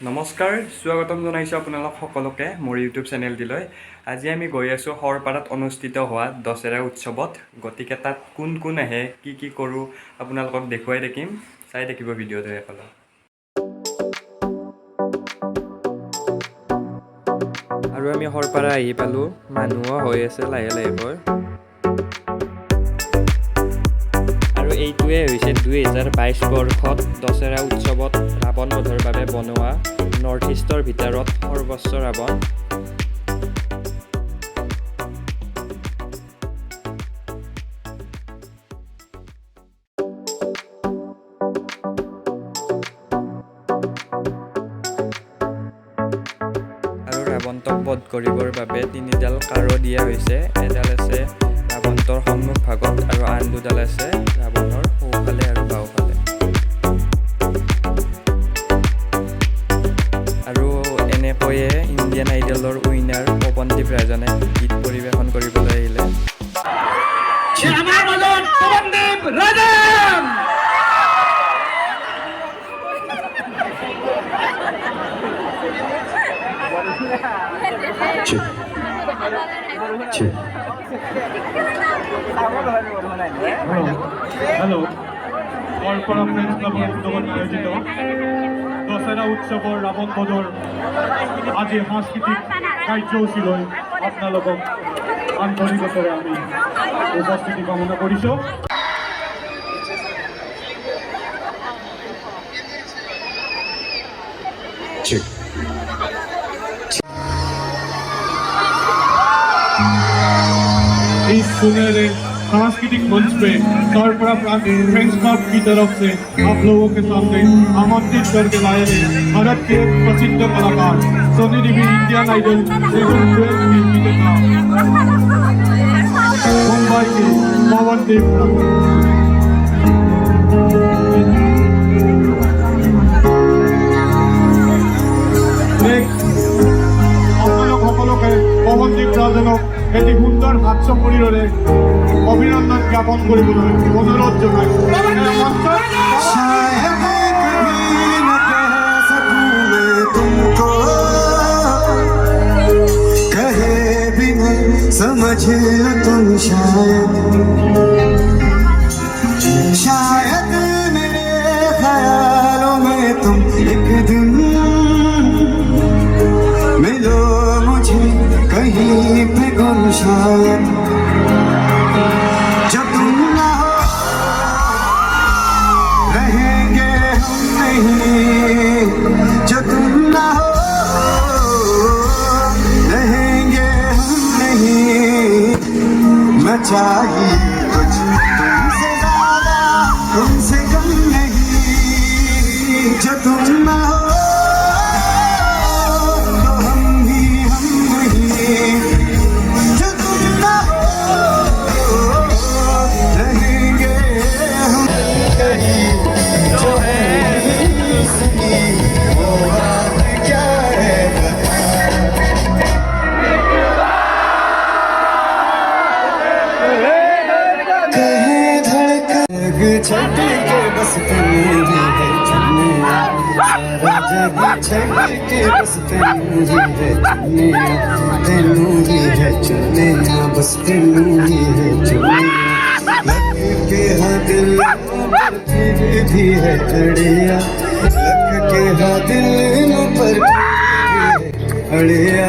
নমস্কাৰ স্বাগতম জনাইছোঁ আপোনালোক সকলোকে মোৰ ইউটিউব চেনেলটিলৈ। আজি আমি গৈ আছোঁ সৰপাৰাত অনুষ্ঠিত হোৱা দশেৰা উৎসৱত। গতিকে তাত কোন কোন আহে কি কৰোঁ আপোনালোকক দেখুৱাই থাকিম, চাই থাকিব ভিডিঅ'টো এফালে। আৰু আমি সৰপাৰা আহি পালোঁ, মানুহো হৈ আছে লাহে লাহেকৈ। আৰু এইটোৱে হৈছে 2022 বৰ্ষত দশেৰা উৎসৱত ৰাৱণ বধৰ বাবে বনোৱা নৰ্থ ইষ্টৰ ভিতৰত সৰ্বোচ্চ ৰাৱণ। আৰু ৰাৱণক বধ কৰিবৰ বাবে 3ডাল কাঁড়ো দিয়া হৈছে। এডাল আছে ৰাৱণৰ সন্মুখ ভাগত আৰু আন দুডাল আছে ৰাৱণৰ সোঁফালে আৰু বাওঁফালে। আৰু এনেকৈয়ে ইণ্ডিয়ান আইডলৰ উইনাৰ পৱনদীপ ৰাজনে গীত পৰিৱেশন কৰিবলৈ আহিলে। আমাৰ মাজত পৱনদীপ ৰাজন। হেল্ল' সৰপাৰা ফ্ৰেণ্ডছ ক্লাবৰ উদ্যোগত আয়োজিত দশেৰা উৎসৱৰ ৰাৱণ বধৰ আজি সাংস্কৃতিক কাৰ্যসূচীলৈ আপোনালোকক আন্তৰিকতাৰে আমি উপস্থিতি কামনা কৰিছোঁ। इस सुनहरे सांस्कृतिक मंच पे सरपरा फ्रेंड्स क्लब की तरफ से आप लोगों के सामने आमंत्रित करके लाए हैं भारत के प्रसिद्ध कलाकार Soni Devi Indian idol season 12 में विजेता मुंबई के पवनदीप পৱনদীপ ৰাজনক এটি সুন্দৰ হাস্য শৰীৰৰে অভিনন্দন জ্ঞাপন কৰিবলৈ অনুৰোধ জনাইছোঁ। समझ लो तुम शायद मेरे ख्यालों में तुम एक दिन मिलो मुझे कहीं पे गुम शायद जब तुम ना हो रहेंगे हम नहीं, जब तुम ना हो रहेंगे हम नहीं। मैं चाहिए कुछ तुमसे ज्यादा तुमसे कम नहीं, जब तुम ना हो छड़ के बस तेरी है चुनिया, सारा जग छड़ के बस तेरी है चुनिया, तेनू ही है चुनिया, बस तेनू ही है चुनिया। लग के हाँ दिल पर फिर भी है अड़िया, लग के हाँ दिल पर फिर भी है अड़िया।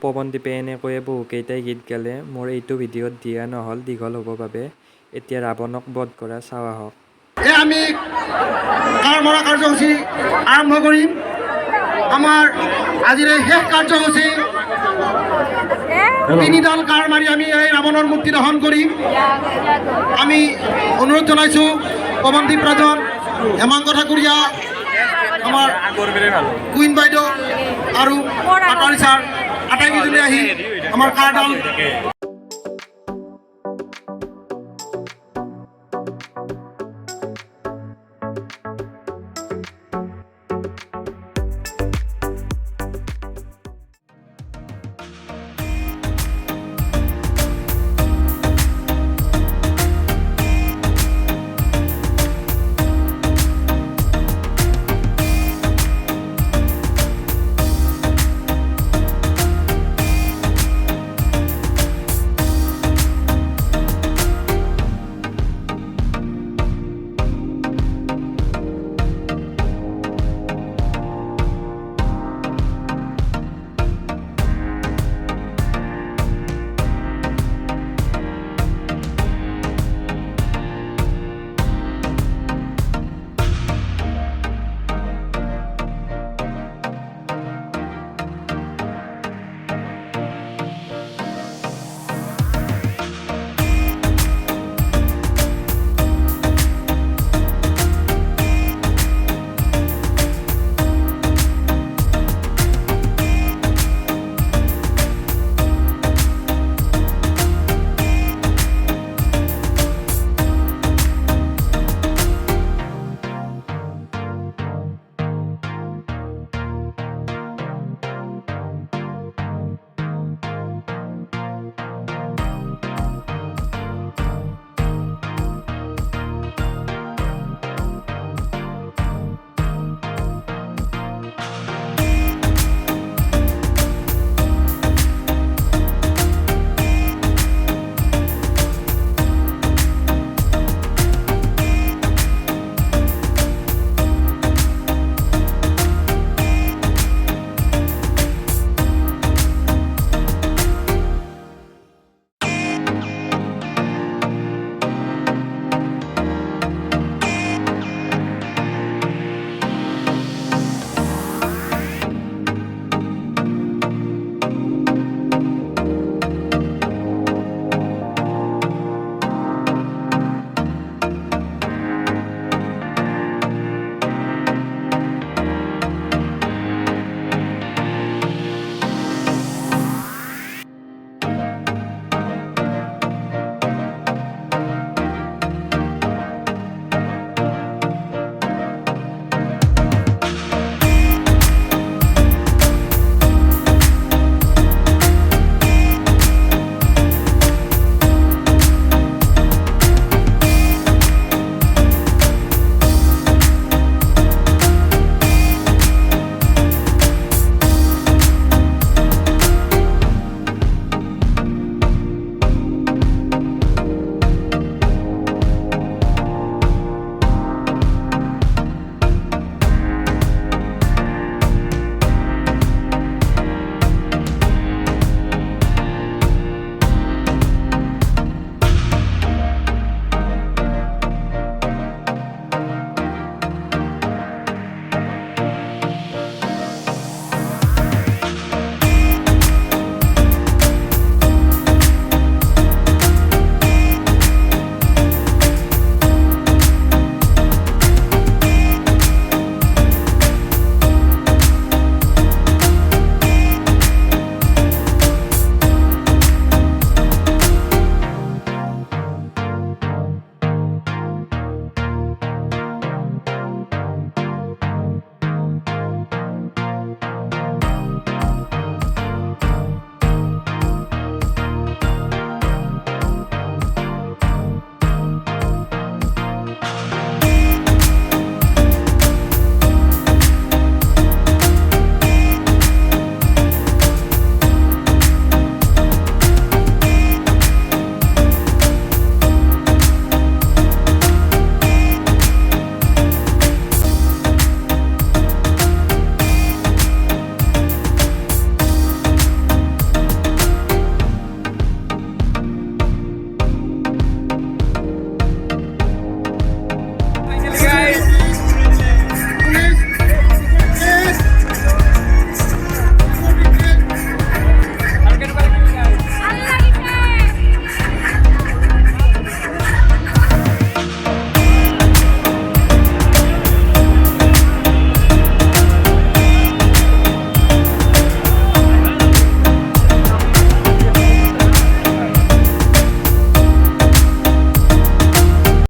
পৱনদীপে এনেকৈয়ে বহুকেইটাই গীত গালে। মোৰ এইটো ভিডিঅ'ত দিয়া নহ'ল দীঘল হ'ব বাবে। এতিয়া ৰাৱণক বধ কৰা চাওঁ আহক। আমি কাৰ মৰা কাৰ্যসূচী আৰম্ভ কৰিম। আমাৰ আজিৰ শেষ কাৰ্যসূচী তিনিডাল কাৰ মাৰি আমি এই ৰাৱণৰ মূৰ্তি দহন কৰিম আমি অনুৰোধ জনাইছোঁ পৱনদীপ ৰাজন হেমাংগ ঠাকুৰীয়া আমাৰ কুইন বাইদেউ আৰু পাটাৰী ছাৰ আটাইকেইজনে আহি আমাৰ কাৰডাল